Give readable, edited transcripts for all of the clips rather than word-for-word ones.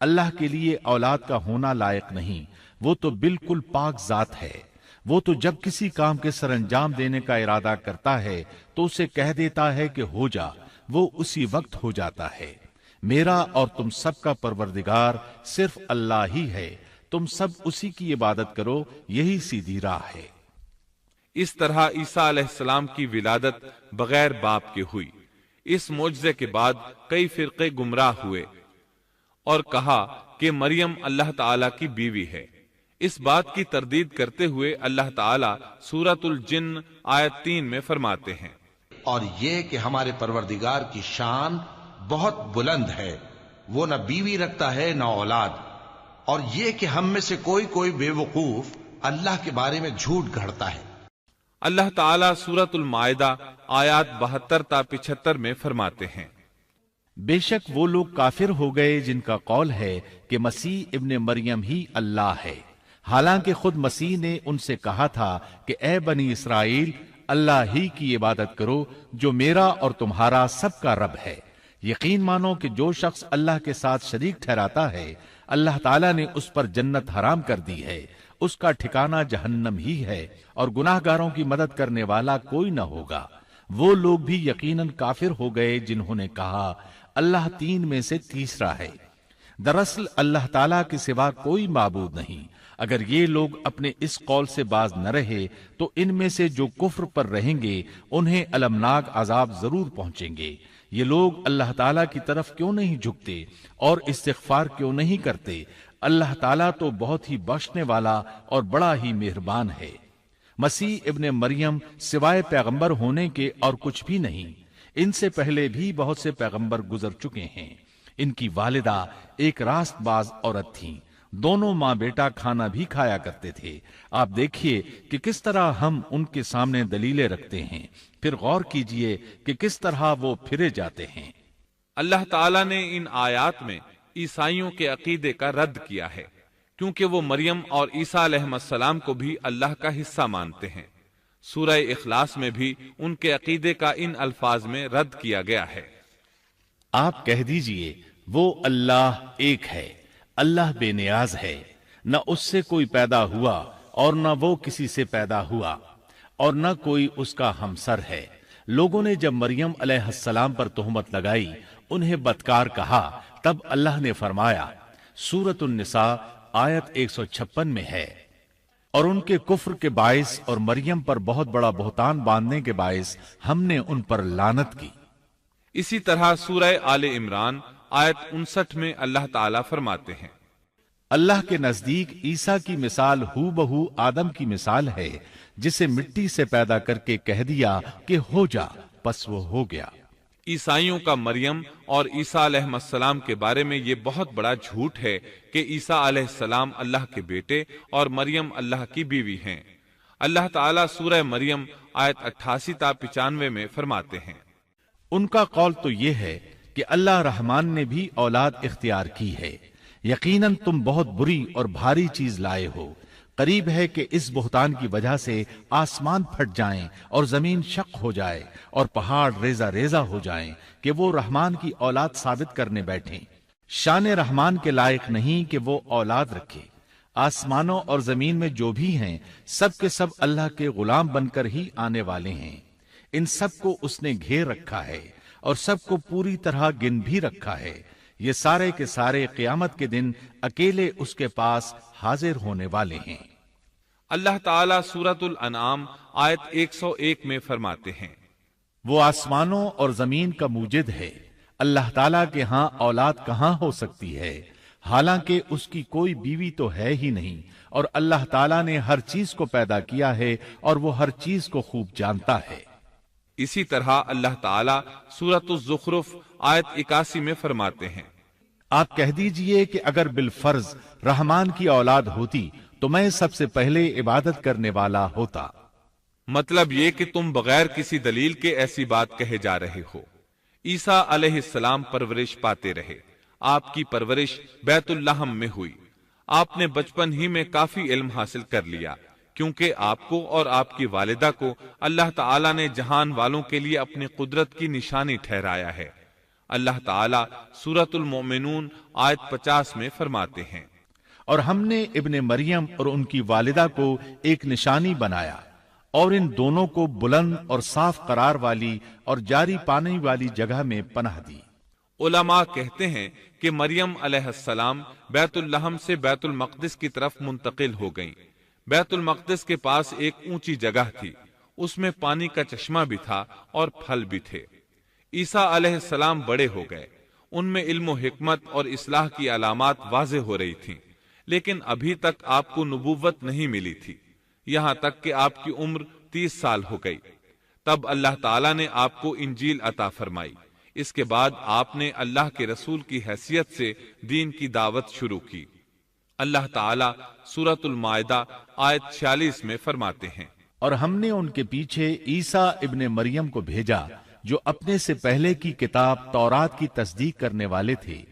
اللہ کے لیے اولاد کا ہونا لائق نہیں، وہ تو بالکل پاک ذات ہے۔ وہ تو جب کسی کام کے سر انجام دینے کا ارادہ کرتا ہے تو اسے کہہ دیتا ہے کہ ہو جا، وہ اسی وقت ہو جاتا ہے۔ میرا اور تم سب کا پروردگار صرف اللہ ہی ہے، تم سب اسی کی عبادت کرو، یہی سیدھی راہ ہے۔ اس طرح عیسیٰ علیہ السلام کی ولادت بغیر باپ کے ہوئی۔ اس معجزے کے بعد کئی فرقے گمراہ ہوئے اور کہا کہ مریم اللہ تعالی کی بیوی ہے۔ اس بات کی تردید کرتے ہوئے اللہ تعالی سورۃ الجن آیت 3 میں فرماتے ہیں، اور یہ کہ ہمارے پروردگار کی شان بہت بلند ہے، وہ نہ بیوی رکھتا ہے نہ اولاد، اور یہ کہ ہم میں سے کوئی بے وقوف اللہ کے بارے میں جھوٹ گھڑتا ہے۔ اللہ تعالیٰ سورۃ المائدہ آیات 72 تا 75 میں فرماتے ہیں، بے شک وہ لوگ کافر ہو گئے جن کا قول ہے کہ مسیح ابن مریم ہی اللہ ہے، حالانکہ خود مسیح نے ان سے کہا تھا کہ اے بنی اسرائیل، اللہ ہی کی عبادت کرو جو میرا اور تمہارا سب کا رب ہے۔ یقین مانو کہ جو شخص اللہ کے ساتھ شریک ٹھہراتا ہے، اللہ تعالیٰ نے اس پر جنت حرام کر دی ہے، اس کا ٹھکانہ جہنم ہی ہے، اور گناہ گاروں کی مدد کرنے والا کوئی نہ ہوگا۔ وہ لوگ بھی یقیناً کافر ہو گئے جنہوں نے کہا اللہ 3 میں سے تیسرا ہے۔ دراصل اللہ تعالیٰ کے سوا کوئی معبود نہیں۔ اگر یہ لوگ اپنے اس قول سے باز نہ رہے تو ان میں سے جو کفر پر رہیں گے انہیں المناک عذاب ضرور پہنچیں گے۔ یہ لوگ اللہ تعالیٰ کی طرف کیوں نہیں جھکتے اور استغفار کیوں نہیں کرتے؟ اللہ تعالیٰ تو بہت ہی بخشنے والا اور بڑا ہی مہربان ہے۔ مسیح ابن مریم سوائے پیغمبر ہونے کے اور کچھ بھی نہیں۔ ان سے پہلے بھی بہت سے پیغمبر گزر چکے ہیں۔ ان کی والدہ ایک راست باز عورت تھیں، دونوں ماں بیٹا کھانا بھی کھایا کرتے تھے۔ آپ دیکھیے کہ کس طرح ہم ان کے سامنے دلیلیں رکھتے ہیں، پھر غور کیجئے کہ کس طرح وہ پھرے جاتے ہیں۔ اللہ تعالیٰ نے ان آیات میں عیسائیوں کے عقیدے کا رد کیا ہے، کیونکہ وہ مریم اور عیسیٰ علیہ السلام کو بھی اللہ کا حصہ مانتے ہیں۔ سورہ اخلاص میں بھی ان کے عقیدے کا ان الفاظ میں رد کیا گیا ہے، آپ کہہ دیجئے وہ اللہ ایک ہے، اللہ بے نیاز ہے، نہ اس سے کوئی پیدا ہوا اور نہ وہ کسی سے پیدا ہوا، اور نہ کوئی اس کا ہمسر ہے۔ لوگوں نے جب مریم علیہ السلام پر تہمت لگائی، انہیں بدکار کہا، تب اللہ نے فرمایا، سورۃ النساء آیت 156 میں ہے، اور ان کے کفر کے باعث اور مریم پر بہت بڑا بہتان باندھنے کے باعث ہم نے ان پر لعنت کی۔ اسی طرح سورہ آل عمران آیت 59 میں اللہ تعالیٰ فرماتے ہیں، اللہ کے نزدیک عیسیٰ کی مثال ہو بہو آدم کی مثال ہے، جسے مٹی سے پیدا کر کے کہہ دیا کہ ہو جا، پس وہ ہو گیا۔ عیسائیوں کا مریم اور عیسیٰ علیہ السلام کے بارے میں یہ بہت بڑا جھوٹ ہے کہ عیسیٰ علیہ السلام اللہ کے بیٹے اور مریم اللہ کی بیوی ہیں۔ اللہ تعالیٰ سورہ مریم آیت 88 تا 95 میں فرماتے ہیں، ان کا قول تو یہ ہے کہ اللہ رحمان نے بھی اولاد اختیار کی ہے، یقیناً تم بہت بری اور بھاری چیز لائے ہو۔ قریب ہے کہ اس بہتان کی وجہ سے آسمان پھٹ جائیں اور زمین شق ہو جائے اور پہاڑ ریزہ ریزہ ہو جائیں کہ وہ رحمان کی اولاد ثابت کرنے بیٹھیں۔ شان رحمان کے لائق نہیں کہ وہ اولاد رکھے۔ آسمانوں اور زمین میں جو بھی ہیں سب کے سب اللہ کے غلام بن کر ہی آنے والے ہیں۔ ان سب کو اس نے گھیر رکھا ہے اور سب کو پوری طرح گن بھی رکھا ہے۔ یہ سارے کے سارے قیامت کے دن اکیلے اس کے پاس حاضر ہونے والے ہیں۔ اللہ تعالیٰ سورۃ الانعام آیت 101 میں فرماتے ہیں، وہ آسمانوں اور زمین کا موجد ہے، اللہ تعالیٰ کے ہاں اولاد کہاں ہو سکتی ہے، حالانکہ اس کی کوئی بیوی تو ہے ہی نہیں، اور اللہ تعالیٰ نے ہر چیز کو پیدا کیا ہے اور وہ ہر چیز کو خوب جانتا ہے۔ اسی طرح اللہ تعالیٰ سورۃ الزخرف آیت 81 میں فرماتے ہیں، آپ کہہ دیجئے کہ اگر بالفرض رحمان کی اولاد ہوتی تو میں سب سے پہلے عبادت کرنے والا ہوتا۔ مطلب یہ کہ تم بغیر کسی دلیل کے ایسی بات کہے جا رہے ہو۔ عیسیٰ علیہ السلام پرورش پاتے رہے، آپ کی پرورش بیت اللحم میں ہوئی، آپ نے بچپن ہی میں کافی علم حاصل کر لیا، کیونکہ آپ کو اور آپ کی والدہ کو اللہ تعالیٰ نے جہان والوں کے لیے اپنی قدرت کی نشانی ٹھہرایا ہے۔ اللہ تعالیٰ سورۃ المؤمنون آیت 50 میں فرماتے ہیں، اور ہم نے ابن مریم اور ان کی والدہ کو ایک نشانی بنایا اور ان دونوں کو بلند اور صاف قرار والی اور جاری پانی والی جگہ میں پناہ دی۔ علماء کہتے ہیں کہ مریم علیہ السلام بیت اللحم سے بیت المقدس کی طرف منتقل ہو گئیں۔ بیت المقدس کے پاس ایک اونچی جگہ تھی، اس میں پانی کا چشمہ بھی تھا اور پھل بھی تھے۔ عیسیٰ علیہ السلام بڑے ہو گئے، ان میں علم و حکمت اور اصلاح کی علامات واضح ہو رہی تھیں، لیکن ابھی تک آپ کو نبوت نہیں ملی تھی، یہاں تک کہ آپ کی عمر 30 سال ہو گئی۔ تب اللہ تعالیٰ نے آپ کو انجیل عطا فرمائی۔ اس کے بعد آپ نے اللہ کے رسول کی حیثیت سے دین کی دعوت شروع کی۔ اللہ تعالیٰ سورۃ المائدہ آیت 46 میں فرماتے ہیں، اور ہم نے ان کے پیچھے عیسیٰ ابن مریم کو بھیجا جو اپنے سے پہلے کی کتاب تورات کی تصدیق کرنے والے تھے،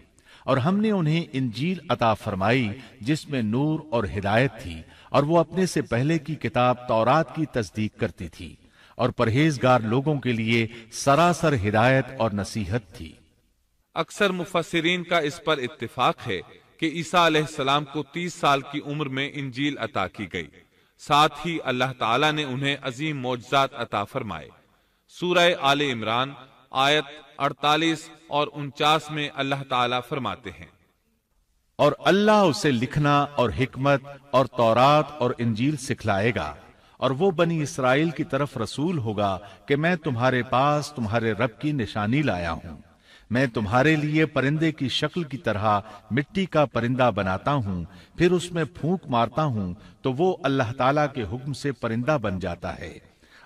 اور ہم نے انہیں انجیل عطا فرمائی جس میں نور اور ہدایت تھی، اور وہ اپنے سے پہلے کی کتاب تورات کی تصدیق کرتی تھی اور پرہیزگار لوگوں کے لیے سراسر ہدایت اور نصیحت تھی۔ اکثر مفسرین کا اس پر اتفاق ہے کہ عیسیٰ علیہ السلام کو 30 سال کی عمر میں انجیل عطا کی گئی، ساتھ ہی اللہ تعالیٰ نے انہیں عظیم معجزات عطا فرمائے۔ سورہ آل عمران آیت 48 اور 49 میں اللہ تعالیٰ فرماتے ہیں، اور اللہ اسے لکھنا اور حکمت اور تورات اور انجیل سکھلائے گا، اور وہ بنی اسرائیل کی طرف رسول ہوگا کہ میں تمہارے پاس تمہارے رب کی نشانی لایا ہوں۔ میں تمہارے لیے پرندے کی شکل کی طرح مٹی کا پرندہ بناتا ہوں، پھر اس میں پھونک مارتا ہوں تو وہ اللہ تعالیٰ کے حکم سے پرندہ بن جاتا ہے،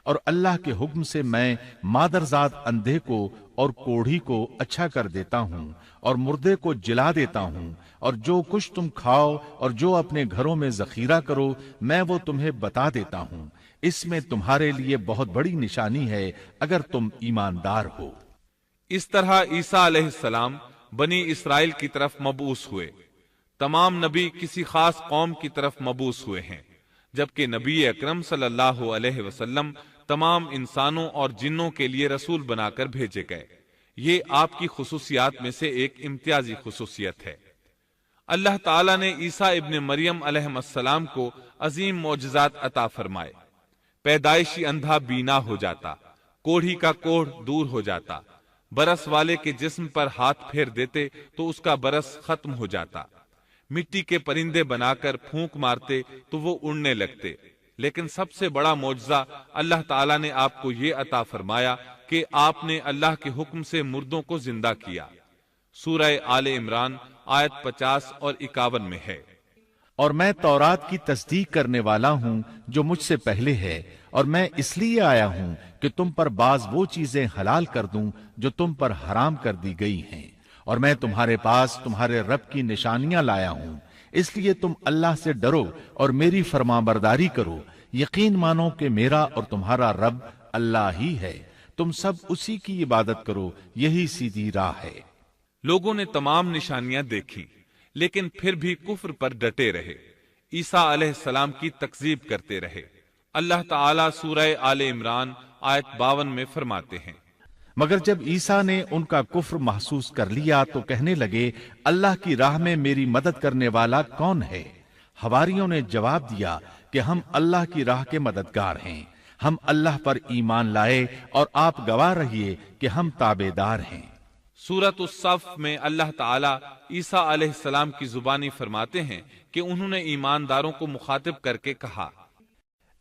اور اللہ کے حکم سے میں مادرزاد اندھے کو اور کوڑھی کو اچھا کر دیتا ہوں اور مردے کو جلا دیتا ہوں، اور جو کچھ تم کھاؤ اور جو اپنے گھروں میں ذخیرہ کرو میں وہ تمہیں بتا دیتا ہوں۔ اس میں تمہارے لیے بہت بڑی نشانی ہے اگر تم ایماندار ہو۔ اس طرح عیسیٰ علیہ السلام بنی اسرائیل کی طرف مبعوث ہوئے۔ تمام نبی کسی خاص قوم کی طرف مبعوث ہوئے ہیں، جبکہ نبی اکرم صلی اللہ علیہ وسلم تمام انسانوں اور جنوں کے لیے رسول بنا کر بھیجے گئے۔ یہ آپ کی خصوصیات میں سے ایک امتیازی خصوصیت ہے۔ اللہ تعالیٰ نے عیسیٰ ابن مریم علیہ السلام کو عظیم معجزات عطا فرمائے۔ پیدائشی اندھا بینا ہو جاتا، کوڑھی کا کوڑھ دور ہو جاتا، برس والے کے جسم پر ہاتھ پھیر دیتے تو اس کا برس ختم ہو جاتا، مٹی کے پرندے بنا کر پھونک مارتے تو وہ اڑنے لگتے۔ لیکن سب سے بڑا معجزہ اللہ تعالیٰ نے آپ کو یہ عطا فرمایا کہ آپ نے اللہ کے حکم سے مردوں کو زندہ کیا۔ سورہ آل عمران آیت 50 اور 51 میں ہے، اور میں تورات کی تصدیق کرنے والا ہوں جو مجھ سے پہلے ہے، اور میں اس لیے آیا ہوں کہ تم پر بعض وہ چیزیں حلال کر دوں جو تم پر حرام کر دی گئی ہیں، اور میں تمہارے پاس تمہارے رب کی نشانیاں لایا ہوں، اس لیے تم اللہ سے ڈرو اور میری فرمانبرداری کرو۔ یقین مانو کہ میرا اور تمہارا رب اللہ ہی ہے، تم سب اسی کی عبادت کرو، یہی سیدھی راہ ہے۔ لوگوں نے تمام نشانیاں دیکھی لیکن پھر بھی کفر پر ڈٹے رہے، عیسیٰ علیہ السلام کی تکذیب کرتے رہے۔ اللہ تعالیٰ سورہ آل عمران آیت 52 میں فرماتے ہیں، مگر جب عیسیٰ نے ان کا کفر محسوس کر لیا تو کہنے لگے، اللہ کی راہ میں میری مدد کرنے والا کون ہے؟ حواریوں نے جواب دیا کہ ہم اللہ کی راہ کے مددگار ہیں، ہم اللہ پر ایمان لائے اور آپ گواہ رہیے کہ ہم تابعدار ہیں۔ سورۃ الصف میں اللہ تعالیٰ عیسیٰ علیہ السلام کی زبانی فرماتے ہیں کہ انہوں نے ایمانداروں کو مخاطب کر کے کہا،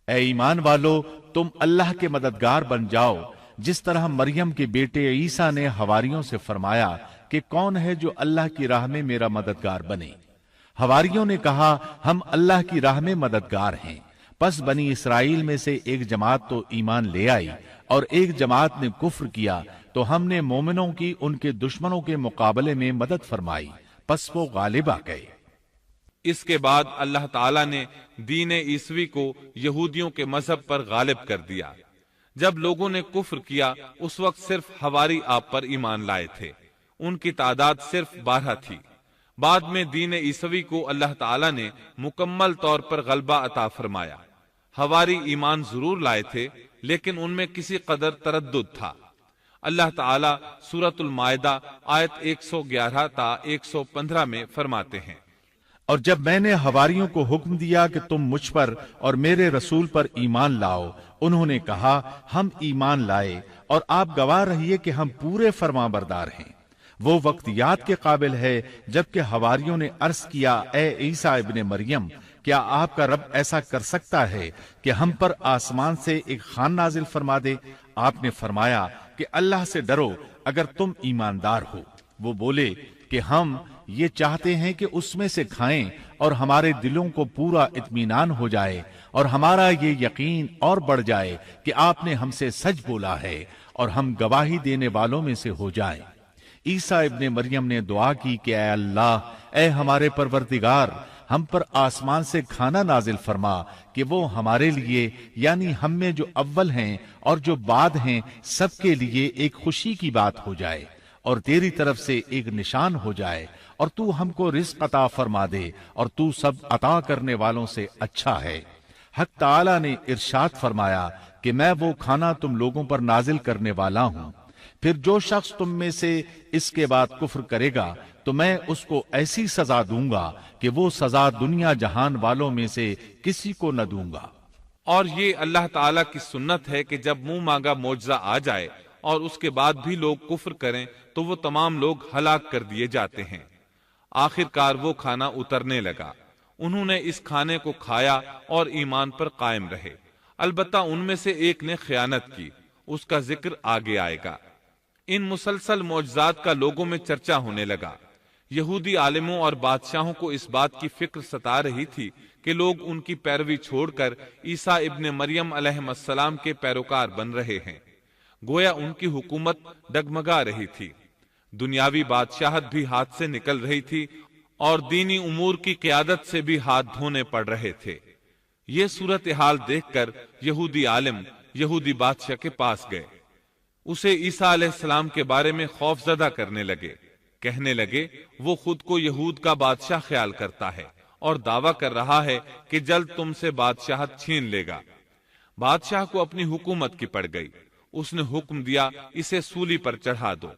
اے ایمان والو، تم اللہ کے مددگار بن جاؤ، جس طرح مریم کے بیٹے عیسیٰ نے حواریوں سے فرمایا کہ کون ہے جو اللہ کی راہ میں میرا مددگار بنے؟ حواریوں نے کہا، ہم اللہ کی راہ میں مددگار ہیں۔ پس بنی اسرائیل میں سے ایک جماعت تو ایمان لے آئی اور ایک جماعت نے کفر کیا، تو ہم نے مومنوں کی ان کے دشمنوں کے مقابلے میں مدد فرمائی، پس وہ غالب آ گئے۔ اس کے بعد اللہ تعالیٰ نے دین عیسوی کو یہودیوں کے مذہب پر غالب کر دیا۔ جب لوگوں نے کفر کیا اس وقت صرف حواری آپ پر ایمان لائے تھے، ان کی تعداد صرف 12 تھی۔ بعد میں دین عیسوی کو اللہ تعالیٰ نے مکمل طور پر غلبہ عطا فرمایا۔ حواری ایمان ضرور لائے تھے لیکن ان میں کسی قدر تردد تھا۔ اللہ تعالیٰ سورۃ المائدہ آیت 111 تا 115 میں فرماتے ہیں، اور جب میں نے حواریوں کو حکم دیا کہ تم مجھ پر اور میرے رسول پر ایمان لاؤ، انہوں نے کہا ہم ایمان لائے، اور آپ گواہ رہیے کہ ہم پورے فرمانبردار ہیں۔ وہ وقت یاد کے قابل ہے جبکہ حواریوں نے عرض کیا، اے عیسیٰ ابن مریم، کیا آپ کا رب ایسا کر سکتا ہے کہ ہم پر آسمان سے ایک خوان نازل فرما دے؟ آپ نے فرمایا کہ اللہ سے ڈرو اگر تم ایماندار ہو۔ وہ بولے کہ ہم یہ چاہتے ہیں کہ اس میں سے کھائیں اور ہمارے دلوں کو پورا اطمینان ہو جائے اور ہمارا یہ یقین اور بڑھ جائے کہ آپ نے ہم سے سچ بولا ہے اور ہم گواہی دینے والوں میں سے ہو جائیں۔ عیسیٰ ابن مریم نے دعا کی کہ اے اللہ، اے ہمارے پروردگار، ہم پر آسمان سے کھانا نازل فرما کہ وہ ہمارے لیے، یعنی ہم میں جو اول ہیں اور جو بعد ہیں، سب کے لیے ایک خوشی کی بات ہو جائے اور تیری طرف سے ایک نشان ہو جائے، اور تو ہم کو رزق عطا فرما دے، اور تو سب عطا کرنے والوں سے اچھا ہے۔ حق تعالی نے ارشاد فرمایا کہ میں وہ کھانا تم لوگوں پر نازل کرنے والا ہوں، پھر جو شخص تم میں سے اس کے بعد کفر کرے گا تو میں اس کو ایسی سزا دوں گا کہ وہ سزا دنیا جہان والوں میں سے کسی کو نہ دوں گا۔ اور یہ اللہ تعالیٰ کی سنت ہے کہ جب منہ مانگا معجزہ آ جائے اور اس کے بعد بھی لوگ کفر کریں تو وہ تمام لوگ ہلاک کر دیے جاتے ہیں۔ آخر کار وہ کھانا اترنے لگا، انہوں نے اس کھانے کو کھایا اور ایمان پر قائم رہے، البتہ ان میں سے ایک نے خیانت کی، اس کا ذکر آگے آئے گا۔ ان مسلسل معجزات کا لوگوں میں چرچا ہونے لگا۔ یہودی عالموں اور بادشاہوں کو اس بات کی فکر ستا رہی تھی کہ لوگ ان کی پیروی چھوڑ کر عیسیٰ ابن مریم علیہ السلام کے پیروکار بن رہے ہیں، گویا ان کی حکومت ڈگمگا رہی تھی، دنیاوی بادشاہت بھی ہاتھ سے نکل رہی تھی اور دینی امور کی قیادت سے بھی ہاتھ دھونے پڑ رہے تھے۔ یہ صورتحال دیکھ کر یہودی عالم یہودی بادشاہ کے پاس گئے، اسے عیسیٰ علیہ السلام کے بارے میں خوف زدہ کرنے لگے، کہنے لگے وہ خود کو یہود کا بادشاہ خیال کرتا ہے اور دعویٰ کر رہا ہے کہ جلد تم سے بادشاہت چھین لے گا۔ بادشاہ کو اپنی حکومت کی پڑ گئی، اس نے حکم دیا اسے سولی پر چڑھا دو۔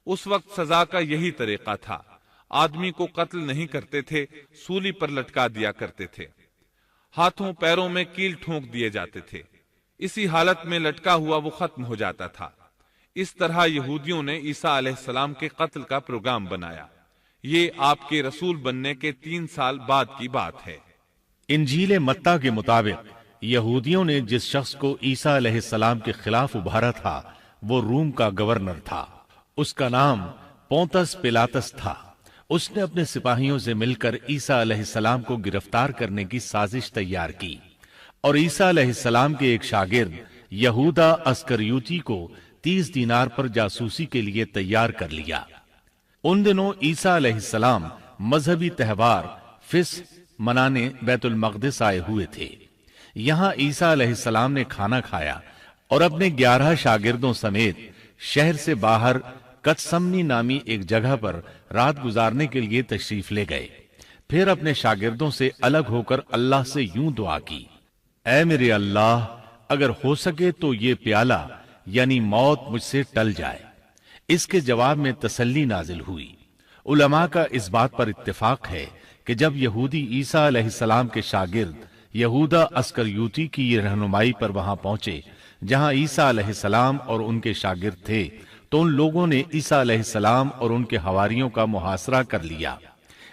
اس وقت سزا کا یہی طریقہ تھا، آدمی کو قتل نہیں کرتے تھے، سولی پر لٹکا دیا کرتے تھے، ہاتھوں پیروں میں کیل ٹھونک دیے جاتے تھے، اسی حالت میں لٹکا ہوا وہ ختم ہو جاتا تھا۔ اس طرح یہودیوں نے عیسیٰ علیہ السلام کے قتل کا پروگرام بنایا۔ یہ آپ کے رسول بننے کے 3 سال بعد کی بات ہے۔ انجیل متی کے مطابق یہودیوں نے جس شخص کو عیسیٰ علیہ السلام کے خلاف ابھارا تھا وہ روم کا گورنر تھا، اس کا نام پونتس پیلاطس تھا۔ اس نے اپنے سپاہیوں سے مل کر عیسیٰ علیہ السلام کو گرفتار کرنے کی سازش تیار کی اور عیسیٰ علیہ السلام کے ایک شاگرد یہودا اسکریوتی کو 30 دینار پر جاسوسی کے لیے تیار کر لیا۔ ان دنوں عیسیٰ علیہ السلام مذہبی تہوار فصح منانے بیت المقدس آئے ہوئے تھے۔ یہاں عیسیٰ علیہ السلام نے کھانا کھایا اور اپنے 11 شاگردوں سمیت شہر سے باہر کتسمنی نامی ایک جگہ پر رات گزارنے کے لیے تشریف لے گئے۔ پھر اپنے شاگردوں سے الگ ہو کر اللہ سے یوں دعا کی، اے میرے اللہ، اگر ہو سکے تو یہ پیالہ یعنی موت مجھ سے ٹل جائے۔ اس کے جواب میں تسلی نازل ہوئی۔ علماء کا اس بات پر اتفاق ہے کہ جب یہودی عیسیٰ علیہ السلام کے شاگرد یہودا اسکریوتی کی یہ رہنمائی پر وہاں پہنچے جہاں عیسیٰ علیہ السلام اور ان کے شاگرد تھے، تو ان لوگوں نے عیسیٰ علیہ السلام اور ان کے حواریوں کا محاصرہ کر لیا۔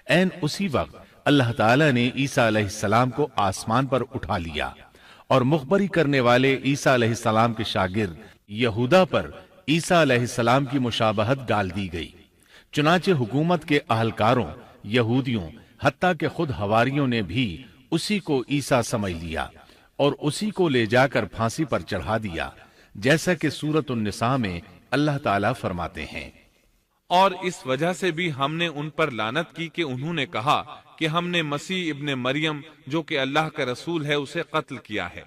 عین اسی وقت اللہ تعالیٰ نے عیسیٰ علیہ السلام کو آسمان پر اٹھا لیا اور مخبری کرنے والے عیسیٰ علیہ السلام کے شاگرد یہودا پر عیسیٰ علیہ السلام کی مشابہت ڈال دی گئی۔ چنانچہ حکومت کے اہلکاروں، یہودیوں، حتیٰ کہ خود حواریوں نے بھی اسی کو عیسیٰ سمجھ لیا اور اسی کو لے جا کر پھانسی پر چڑھا دیا، جیسا کہ سورۃ النساء میں اللہ تعالیٰ فرماتے ہیں۔ اور اس وجہ سے بھی ہم نے ان پر لعنت کی کہ انہوں نے کہا کہ ہم نے مسیح ابن مریم جو کہ اللہ کا رسول ہے اسے قتل کیا ہے،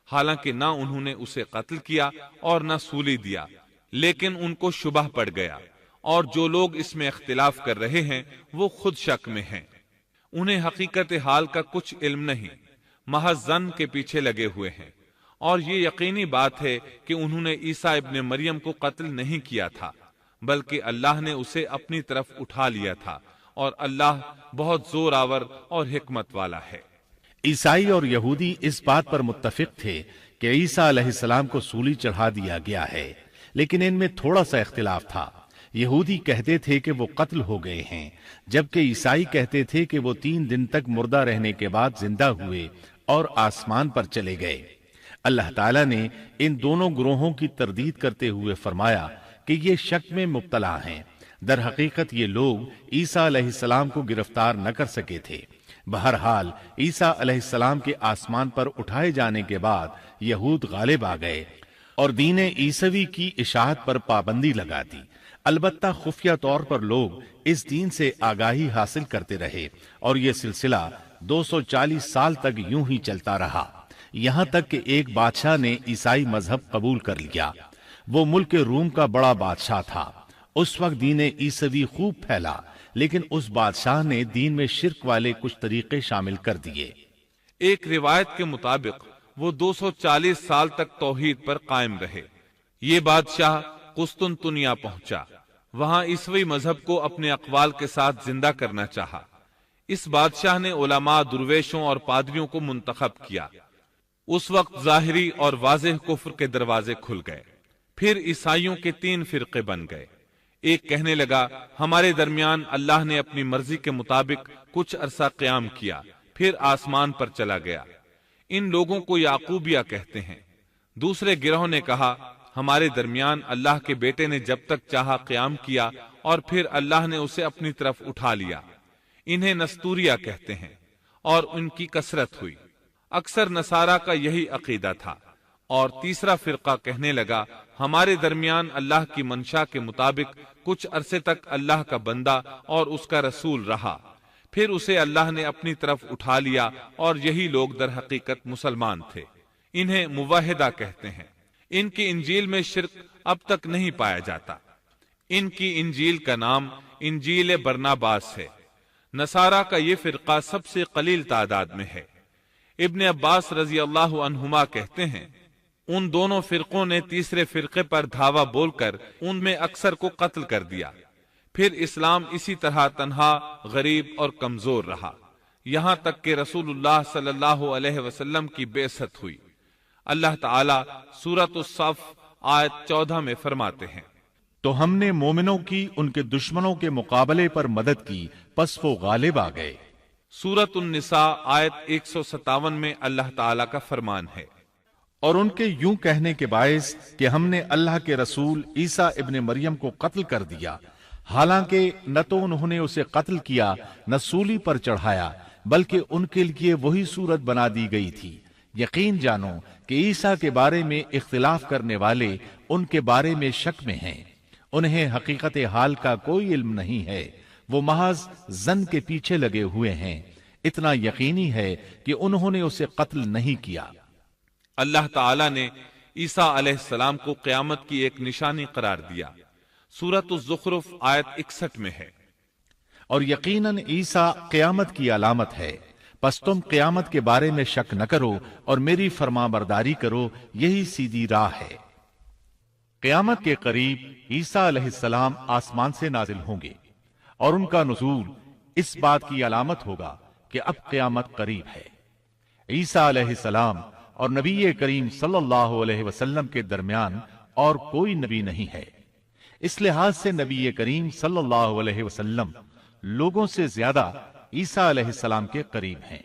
حالانکہ نہ انہوں نے اسے قتل کیا اور نہ سولی دیا، لیکن ان کو شبہ پڑ گیا، اور جو لوگ اس میں اختلاف کر رہے ہیں وہ خود شک میں ہیں، انہیں حقیقت حال کا کچھ علم نہیں، محض ظن کے پیچھے لگے ہوئے ہیں، اور یہ یقینی بات ہے کہ انہوں نے عیسیٰ ابن مریم کو قتل نہیں کیا تھا، بلکہ اللہ نے اسے اپنی طرف اٹھا لیا تھا، اور اللہ بہت زور آور اور حکمت والا ہے۔ عیسائی اور یہودی اس بات پر متفق تھے کہ عیسیٰ علیہ السلام کو سولی چڑھا دیا گیا ہے، لیکن ان میں تھوڑا سا اختلاف تھا۔ یہودی کہتے تھے کہ وہ قتل ہو گئے ہیں، جبکہ عیسائی کہتے تھے کہ وہ 3 دن تک مردہ رہنے کے بعد زندہ ہوئے اور آسمان پر چلے گئے۔ اللہ تعالیٰ نے ان دونوں گروہوں کی تردید کرتے ہوئے فرمایا کہ یہ شک میں مبتلا ہیں۔ در حقیقت یہ لوگ عیسیٰ علیہ السلام کو گرفتار نہ کر سکے تھے۔ بہرحال عیسیٰ علیہ السلام کے آسمان پر اٹھائے جانے کے بعد یہود غالب آ گئے اور دین عیسوی کی اشاعت پر پابندی لگا دی۔ البتہ خفیہ طور پر لوگ اس دین سے آگاہی حاصل کرتے رہے اور یہ سلسلہ 240 سال تک یوں ہی چلتا رہا، یہاں تک کہ ایک بادشاہ نے عیسائی مذہب قبول کر لیا۔ وہ ملک روم کا بڑا بادشاہ تھا۔ اس وقت دین عیسوی خوب پھیلا، لیکن اس بادشاہ نے دین میں شرک والے کچھ طریقے شامل کر دیے۔ ایک روایت کے مطابق وہ 240 سال تک توحید پر قائم رہے۔ یہ بادشاہ قسطنطنیہ پہنچا، وہاں عیسوی مذہب کو اپنے اقوال کے ساتھ زندہ کرنا چاہا۔ اس بادشاہ نے علماء، درویشوں اور پادریوں کو منتخب کیا۔ اس وقت ظاہری اور واضح کفر کے دروازے کھل گئے۔ پھر عیسائیوں کے 3 فرقے بن گئے۔ ایک کہنے لگا ہمارے درمیان اللہ نے اپنی مرضی کے مطابق کچھ عرصہ قیام کیا، پھر آسمان پر چلا گیا۔ ان لوگوں کو یعقوبیہ کہتے ہیں۔ دوسرے گروہ نے کہا ہمارے درمیان اللہ کے بیٹے نے جب تک چاہا قیام کیا اور پھر اللہ نے اسے اپنی طرف اٹھا لیا۔ انہیں نستوریہ کہتے ہیں، اور ان کی کثرت ہوئی۔ اکثر نصارہ کا یہی عقیدہ تھا۔ اور تیسرا فرقہ کہنے لگا ہمارے درمیان اللہ کی منشا کے مطابق کچھ عرصے تک اللہ کا بندہ اور اس کا رسول رہا، پھر اسے اللہ نے اپنی طرف اٹھا لیا، اور یہی لوگ در حقیقت مسلمان تھے۔ انہیں موحدہ کہتے ہیں۔ ان کی انجیل میں شرک اب تک نہیں پایا جاتا۔ ان کی انجیل کا نام انجیل برناباس ہے۔ نصارہ کا یہ فرقہ سب سے قلیل تعداد میں ہے۔ ابن عباس رضی اللہ عنہما کہتے ہیں ان دونوں فرقوں نے تیسرے فرقے پر دھاوا بول کر ان میں اکثر کو قتل کر دیا۔ پھر اسلام اسی طرح تنہا، غریب اور کمزور رہا، یہاں تک کہ رسول اللہ صلی اللہ علیہ وسلم کی بعثت ہوئی۔ اللہ تعالی سورۃ الصف آیت 14 میں فرماتے ہیں تو ہم نے مومنوں کی ان کے دشمنوں کے مقابلے پر مدد کی، پس وہ غالب آ گئے۔ سورۃ النساء آیت 157 میں اللہ تعالی کا فرمان ہے اور ان کے یوں کہنے کے باعث کہ ہم نے اللہ کے رسول عیسیٰ ابن مریم کو قتل کر دیا، حالانکہ نہ تو انہوں نے اسے قتل کیا نہ سولی پر چڑھایا، بلکہ ان کے لیے وہی صورت بنا دی گئی تھی۔ یقین جانو کہ عیسیٰ کے بارے میں اختلاف کرنے والے ان کے بارے میں شک میں ہیں، انہیں حقیقت حال کا کوئی علم نہیں ہے، وہ محض ظن کے پیچھے لگے ہوئے ہیں۔ اتنا یقینی ہے کہ انہوں نے اسے قتل نہیں کیا۔ اللہ تعالی نے عیسیٰ علیہ السلام کو قیامت کی ایک نشانی قرار دیا۔ سورۃ الزخرف آیت 61 میں ہے اور یقیناً عیسیٰ قیامت کی علامت ہے، پس تم قیامت کے بارے میں شک نہ کرو اور میری فرما برداری کرو، یہی سیدھی راہ ہے۔ قیامت کے قریب عیسیٰ علیہ السلام آسمان سے نازل ہوں گے، اور ان کا نزول اس بات کی علامت ہوگا کہ اب قیامت قریب ہے۔ عیسیٰ علیہ السلام اور نبی کریم صلی اللہ علیہ وسلم کے درمیان اور کوئی نبی نہیں ہے، اس لحاظ سے نبی کریم صلی اللہ علیہ وسلم لوگوں سے زیادہ عیسیٰ علیہ السلام کے قریب ہیں،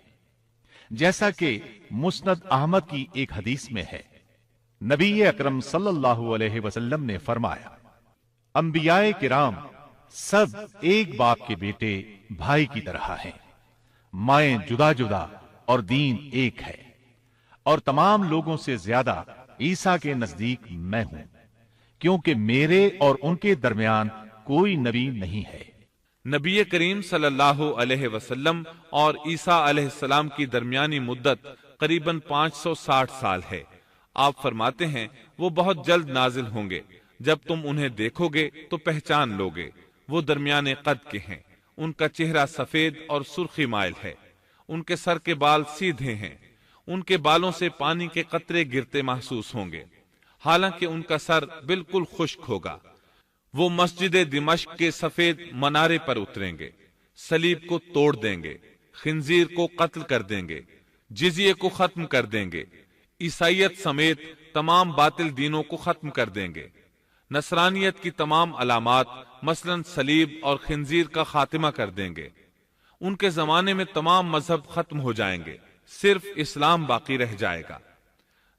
جیسا کہ مسند احمد کی ایک حدیث میں ہے۔ نبی اکرم صلی اللہ علیہ وسلم نے فرمایا انبیاء کرام سب ایک باپ کے بیٹے بھائی کی طرح ہیں، مائیں جدا جدا اور دین ایک ہے، اور تمام لوگوں سے زیادہ عیسیٰ کے نزدیک میں ہوں، کیونکہ میرے اور ان کے درمیان کوئی نبی نہیں ہے۔ نبی کریم صلی اللہ علیہ وسلم اور عیسیٰ علیہ السلام کی درمیانی مدت قریباً 560 سال ہے۔ آپ فرماتے ہیں وہ بہت جلد نازل ہوں گے، جب تم انہیں دیکھو گے تو پہچان لوگے۔ وہ درمیان قد کے ہیں، ان کا چہرہ سفید اور سرخی مائل ہے، ان کے سر کے بال سیدھے ہیں، ان کے بالوں سے پانی کے قطرے گرتے محسوس ہوں گے، حالانکہ ان کا سر بالکل خشک ہوگا۔ وہ مسجد دمشق کے سفید منارے پر اتریں گے، صلیب کو توڑ دیں گے، خنزیر کو قتل کر دیں گے، جزیے کو ختم کر دیں گے، عیسائیت سمیت تمام باطل دینوں کو ختم کر دیں گے، نصرانیت کی تمام علامات مثلا صلیب اور خنزیر کا خاتمہ کر دیں گے۔ ان کے زمانے میں تمام مذہب ختم ہو جائیں گے، صرف اسلام باقی رہ جائے گا۔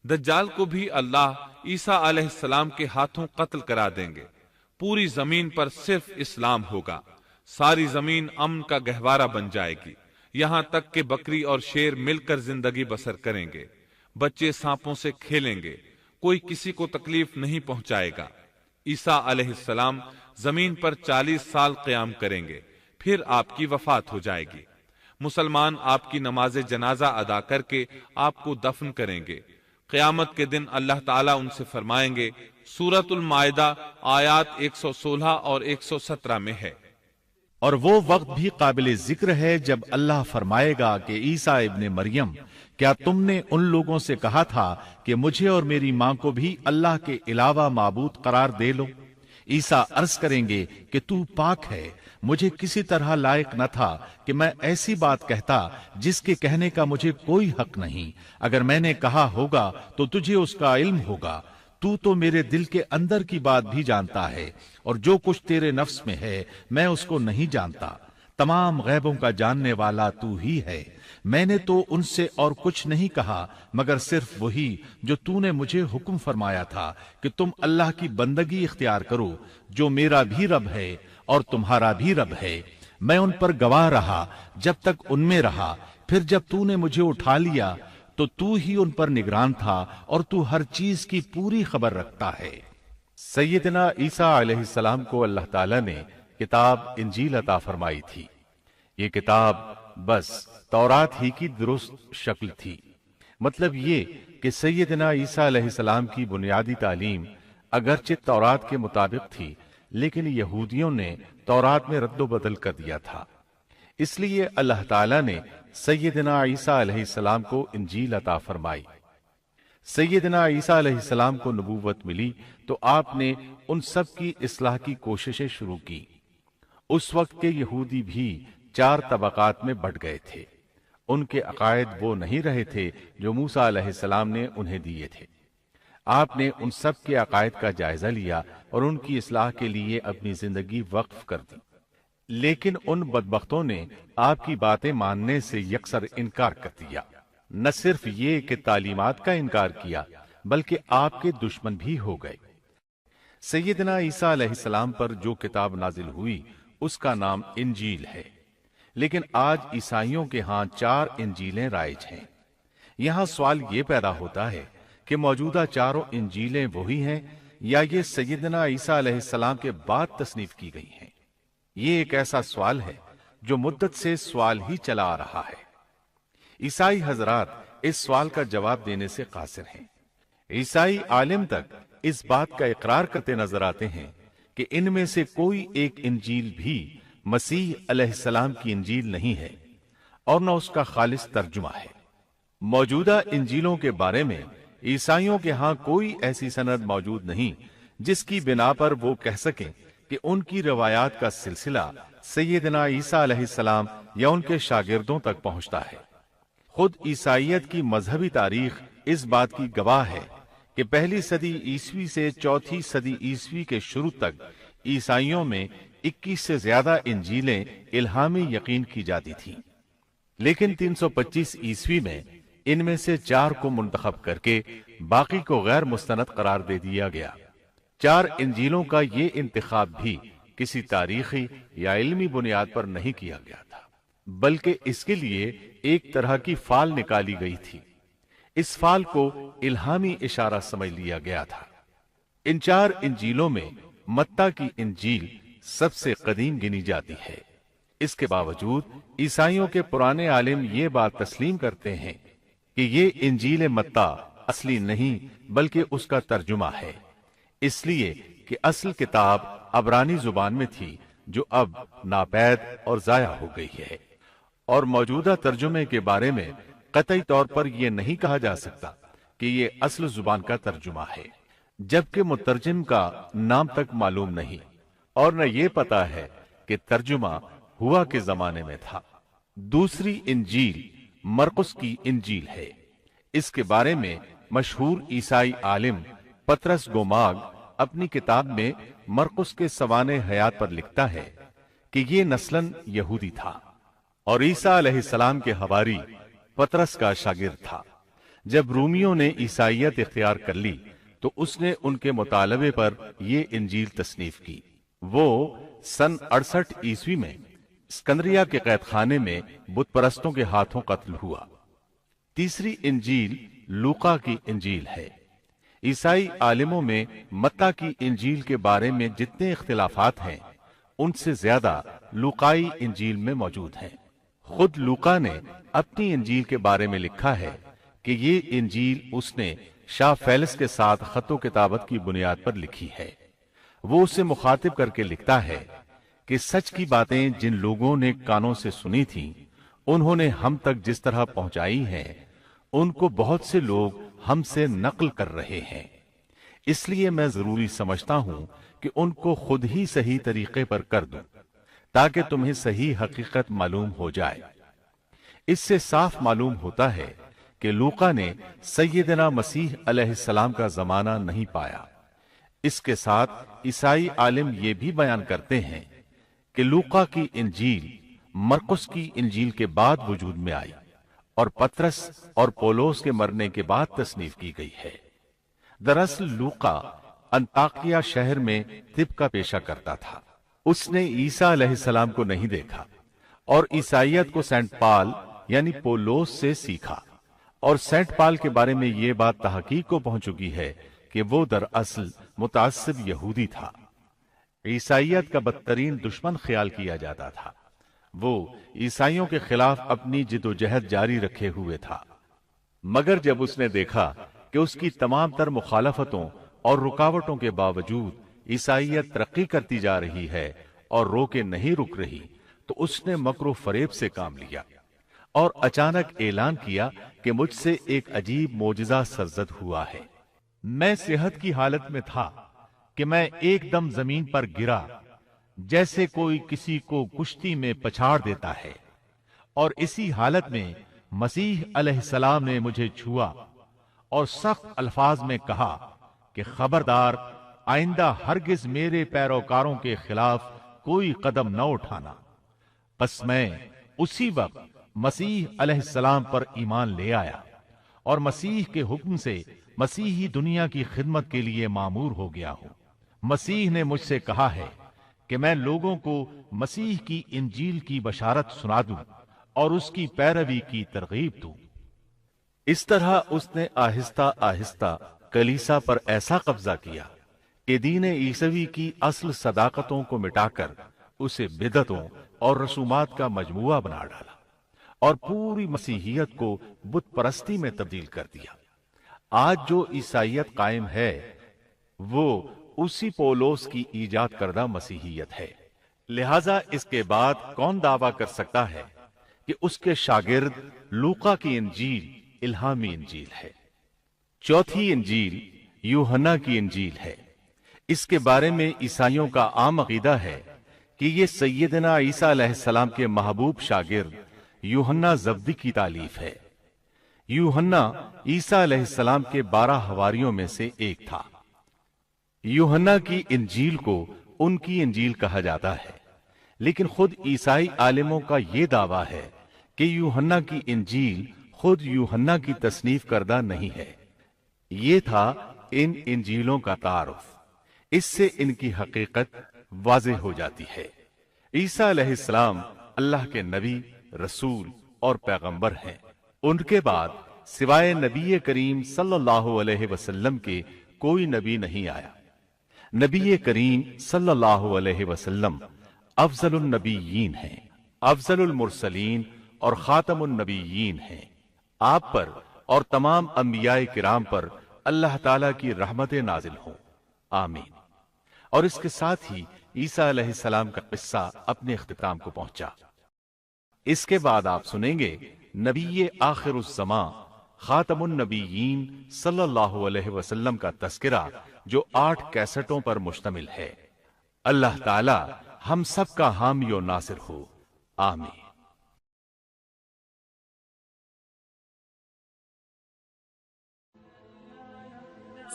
دجال کو بھی اللہ عیسیٰ علیہ السلام کے ہاتھوں قتل کرا دیں گے۔ پوری زمین پر صرف اسلام ہوگا، ساری زمین امن کا گہوارہ بن جائے گی، یہاں تک کہ بکری اور شیر مل کر زندگی بسر کریں گے، بچے سانپوں سے کھیلیں گے، کوئی کسی کو تکلیف نہیں پہنچائے گا۔ عیسیٰ علیہ السلام زمین پر 40 سال قیام کریں گے، پھر آپ کی وفات ہو جائے گی۔ مسلمان آپ کی نماز جنازہ ادا کر کے آپ کو دفن کریں گے۔ قیامت کے دن اللہ تعالیٰ ان سے فرمائیں گے، سورۃ المائدہ آیات 116 اور 117 میں ہے، اور وہ وقت بھی قابل ذکر ہے جب اللہ فرمائے گا کہ عیسیٰ ابن مریم، کیا تم نے ان لوگوں سے کہا تھا کہ مجھے اور میری ماں کو بھی اللہ کے علاوہ معبود قرار دے لو؟ عیسیٰ عرض کریں گے کہ تو پاک ہے، مجھے کسی طرح لائق نہ تھا کہ میں ایسی بات کہتا جس کے کہنے کا مجھے کوئی حق نہیں۔ اگر میں نے کہا ہوگا تو تجھے اس کا علم ہوگا، تو میرے دل کے اندر کی بات بھی جانتا ہے، اور جو کچھ تیرے نفس میں ہے میں اس کو نہیں جانتا۔ تمام غیبوں کا جاننے والا تو ہی ہے۔ میں نے تو ان سے اور کچھ نہیں کہا مگر صرف وہی جو تو نے مجھے حکم فرمایا تھا کہ تم اللہ کی بندگی اختیار کرو، جو میرا بھی رب ہے اور تمہارا بھی رب ہے۔ میں ان پر گواہ رہا جب تک ان میں رہا، پھر جب تو نے مجھے اٹھا لیا تو ہی ان پر نگران تھا، اور تو ہر چیز کی پوری خبر رکھتا ہے۔ سیدنا عیسیٰ علیہ السلام کو اللہ تعالیٰ نے کتاب انجیل عطا فرمائی تھی۔ یہ کتاب بس تورات ہی کی درست شکل تھی۔ مطلب یہ کہ سیدنا عیسیٰ علیہ السلام کی بنیادی تعلیم اگرچہ تورات کے مطابق تھی، لیکن یہودیوں نے تورات میں رد و بدل کر دیا تھا۔ اس لیے اللہ تعالیٰ نے سیدنا عیسیٰ علیہ السلام کو انجیل عطا فرمائی۔ سیدنا عیسیٰ علیہ السلام کو نبوت ملی تو آپ نے ان سب کی اصلاح کی کوششیں شروع کی۔ اس وقت کے یہودی بھی 4 طبقات میں بٹ گئے تھے۔ ان کے عقائد وہ نہیں رہے تھے جو موسیٰ علیہ السلام نے انہیں دیے تھے۔ آپ نے ان سب کے عقائد کا جائزہ لیا اور ان کی اصلاح کے لیے اپنی زندگی وقف کر دی۔ لیکن ان بدبختوں نے آپ کی باتیں ماننے سے یکسر انکار کر دیا۔ نہ صرف یہ کہ تعلیمات کا انکار کیا بلکہ آپ کے دشمن بھی ہو گئے۔ سیدنا عیسیٰ علیہ السلام پر جو کتاب نازل ہوئی اس کا نام انجیل ہے، لیکن آج عیسائیوں کے ہاں 4 انجیلیں رائج ہیں۔ یہاں سوال یہ پیدا ہوتا ہے کہ موجودہ 4 انجیلیں وہی ہیں یا یہ سیدنا عیسیٰ علیہ السلام کے بعد تصنیف کی گئی ہیں؟ یہ ایک ایسا سوال ہے جو مدت سے سوال ہی چلا آ رہا ہے۔ عیسائی حضرات اس سوال کا جواب دینے سے قاصر ہیں۔ عیسائی عالم تک اس بات کا اقرار کرتے نظر آتے ہیں کہ ان میں سے کوئی ایک انجیل بھی مسیح علیہ السلام کی انجیل نہیں ہے اور نہ اس کا خالص ترجمہ ہے۔ موجودہ انجیلوں کے بارے میں عیسائیوں کے ہاں کوئی ایسی سند موجود نہیں جس کی بنا پر وہ کہہ سکیں کہ ان کی روایات کا سلسلہ سیدنا عیسیٰ علیہ السلام یا ان کے شاگردوں تک پہنچتا ہے۔ خود عیسائیت کی مذہبی تاریخ اس بات کی گواہ ہے کہ پہلی صدی عیسوی سے چوتھی صدی عیسوی کے شروع تک عیسائیوں میں 21 سے زیادہ انجیلیں الہامی یقین کی جاتی تھیں، لیکن 325 عیسوی میں ان میں سے 4 کو منتخب کر کے باقی کو غیر مستند قرار دے دیا گیا۔ 4 انجیلوں کا یہ انتخاب بھی کسی تاریخی یا علمی بنیاد پر نہیں کیا گیا تھا، بلکہ اس کے لیے ایک طرح کی فال نکالی گئی تھی۔ اس فال کو الہامی اشارہ سمجھ لیا گیا تھا۔ ان 4 انجیلوں میں متی کی انجیل سب سے قدیم گنی جاتی ہے۔ اس کے باوجود عیسائیوں کے پرانے عالم یہ بات تسلیم کرتے ہیں کہ یہ انجیل متی اصلی نہیں بلکہ اس کا ترجمہ ہے، اس لیے کہ اصل کتاب عبرانی زبان میں تھی جو اب ناپید اور ضائع ہو گئی ہے، اور موجودہ ترجمے کے بارے میں قطعی طور پر یہ نہیں کہا جا سکتا کہ یہ اصل زبان کا ترجمہ ہے، جبکہ مترجم کا نام تک معلوم نہیں، اور نہ یہ پتا ہے کہ ترجمہ ہوا کے زمانے میں تھا۔ دوسری انجیل مرقس کی انجیل ہے۔ اس کے بارے میں مشہور عیسائی عالم پطرس گوماگ اپنی کتاب میں مرقس کے سوانح حیات پر لکھتا ہے کہ یہ نسلاً یہودی تھا اور عیسیٰ علیہ السلام کے حواری پطرس کا شاگرد تھا۔ جب رومیوں نے عیسائیت اختیار کر لی تو اس نے ان کے مطالبے پر یہ انجیل تصنیف کی۔ وہ سن 68 عیسوی میں اسکندریہ کے قید خانے میں بت پرستوں کے ہاتھوں قتل ہوا۔ تیسری انجیل لوقا کی انجیل ہے۔ عیسائی عالموں میں متی کی انجیل کے بارے میں جتنے اختلافات ہیں ان سے زیادہ لوقائی انجیل میں موجود ہیں۔ خود لوقا نے اپنی انجیل کے بارے میں لکھا ہے کہ یہ انجیل اس نے شاہ فیلس کے ساتھ خط و کتابت کی بنیاد پر لکھی ہے۔ وہ اسے مخاطب کر کے لکھتا ہے کہ سچ کی باتیں جن لوگوں نے کانوں سے سنی تھیں انہوں نے ہم تک جس طرح پہنچائی ہیں ان کو بہت سے لوگ ہم سے نقل کر رہے ہیں، اس لیے میں ضروری سمجھتا ہوں کہ ان کو خود ہی صحیح طریقے پر کر دوں تاکہ تمہیں صحیح حقیقت معلوم ہو جائے۔ اس سے صاف معلوم ہوتا ہے کہ لوقا نے سیدنا مسیح علیہ السلام کا زمانہ نہیں پایا۔ اس کے ساتھ عیسائی عالم یہ بھی بیان کرتے ہیں کہ لوقا کی انجیل مرقس کی انجیل کے بعد وجود میں آئی اور پطرس اور پولس کے مرنے کے بعد تصنیف کی گئی ہے۔ دراصل لوقا انطاکیہ شہر میں طب کا پیشہ کرتا تھا۔ اس نے عیسیٰ علیہ السلام کو نہیں دیکھا اور عیسائیت کو سینٹ پال یعنی پولس سے سیکھا، اور سینٹ پال کے بارے میں یہ بات تحقیق کو پہنچ چکی ہے کہ وہ دراصل متعصب یہودی تھا۔ عیسائیت کا بدترین دشمن خیال کیا جاتا تھا۔ وہ عیسائیوں کے خلاف اپنی جد و جہد جاری رکھے ہوئے تھا، مگر جب اس نے دیکھا کہ اس کی تمام تر مخالفتوں اور رکاوٹوں کے باوجود عیسائیت ترقی کرتی جا رہی ہے اور رو کے نہیں رک رہی، تو اس نے مکر و فریب سے کام لیا اور اچانک اعلان کیا کہ مجھ سے ایک عجیب معجزہ سرزد ہوا ہے۔ میں صحت کی حالت میں تھا کہ میں ایک دم زمین پر گرا جیسے کوئی کسی کو کشتی میں پچھاڑ دیتا ہے، اور اسی حالت میں مسیح علیہ السلام نے مجھے چھوا اور سخت الفاظ میں کہا کہ خبردار، آئندہ ہرگز میرے پیروکاروں کے خلاف کوئی قدم نہ اٹھانا۔ بس میں اسی وقت مسیح علیہ السلام پر ایمان لے آیا اور مسیح کے حکم سے مسیحی دنیا کی خدمت کے لیے مامور ہو گیا ہوں۔ مسیح نے مجھ سے کہا ہے کہ میں لوگوں کو مسیح کی انجیل کی بشارت سنا دوں اور اس کی پیروی کی ترغیب دوں۔ اس طرح اس نے آہستہ آہستہ کلیسا پر ایسا قبضہ کیا کہ دین عیسوی کی اصل صداقتوں کو مٹا کر اسے بدعتوں اور رسومات کا مجموعہ بنا ڈالا اور پوری مسیحیت کو بت پرستی میں تبدیل کر دیا۔ آج جو عیسائیت قائم ہے وہ اسی پولس کی ایجاد کردہ مسیحیت ہے۔ لہذا اس کے بعد کون دعویٰ کر سکتا ہے کہ اس کے شاگرد لوقا کی انجیل الہامی انجیل ہے؟ چوتھی انجیل یوحنا کی انجیل ہے۔ اس کے بارے میں عیسائیوں کا عام عقیدہ ہے کہ یہ سیدنا عیسیٰ علیہ السلام کے محبوب شاگرد یوحنا زبدی کی تالیف ہے۔ یوحنا عیسیٰ علیہ السلام کے 12 حواریوں میں سے ایک تھا۔ یوحنا کی انجیل کو ان کی انجیل کہا جاتا ہے، لیکن خود عیسائی عالموں کا یہ دعویٰ ہے کہ یوحنا کی انجیل خود یوحنا کی تصنیف کردہ نہیں ہے۔ یہ تھا ان انجیلوں کا تعارف۔ اس سے ان کی حقیقت واضح ہو جاتی ہے۔ عیسیٰ علیہ السلام اللہ کے نبی، رسول اور پیغمبر ہیں۔ ان کے بعد سوائے نبی کریم صلی اللہ علیہ وسلم کے کوئی نبی نہیں آیا۔ نبی کریم صلی اللہ علیہ وسلم افضل النبیین ہیں، افضل المرسلین اور خاتم النبیین ہیں۔ آپ پر اور تمام انبیاء کرام پر اللہ تعالیٰ کی رحمت نازل ہوں، آمین۔ اور اس کے ساتھ ہی عیسیٰ علیہ السلام کا قصہ اپنے اختتام کو پہنچا۔ اس کے بعد آپ سنیں گے نبی آخر الزماں خاتم النبیین صلی اللہ علیہ وسلم کا تذکرہ جو 8 کیسٹوں پر مشتمل ہے۔ اللہ تعالی ہم سب کا حامی و ناصر ہو، آمین۔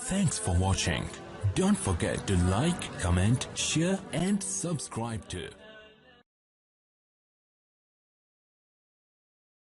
Thanks for watching. Don't forget to like, comment, share and subscribe to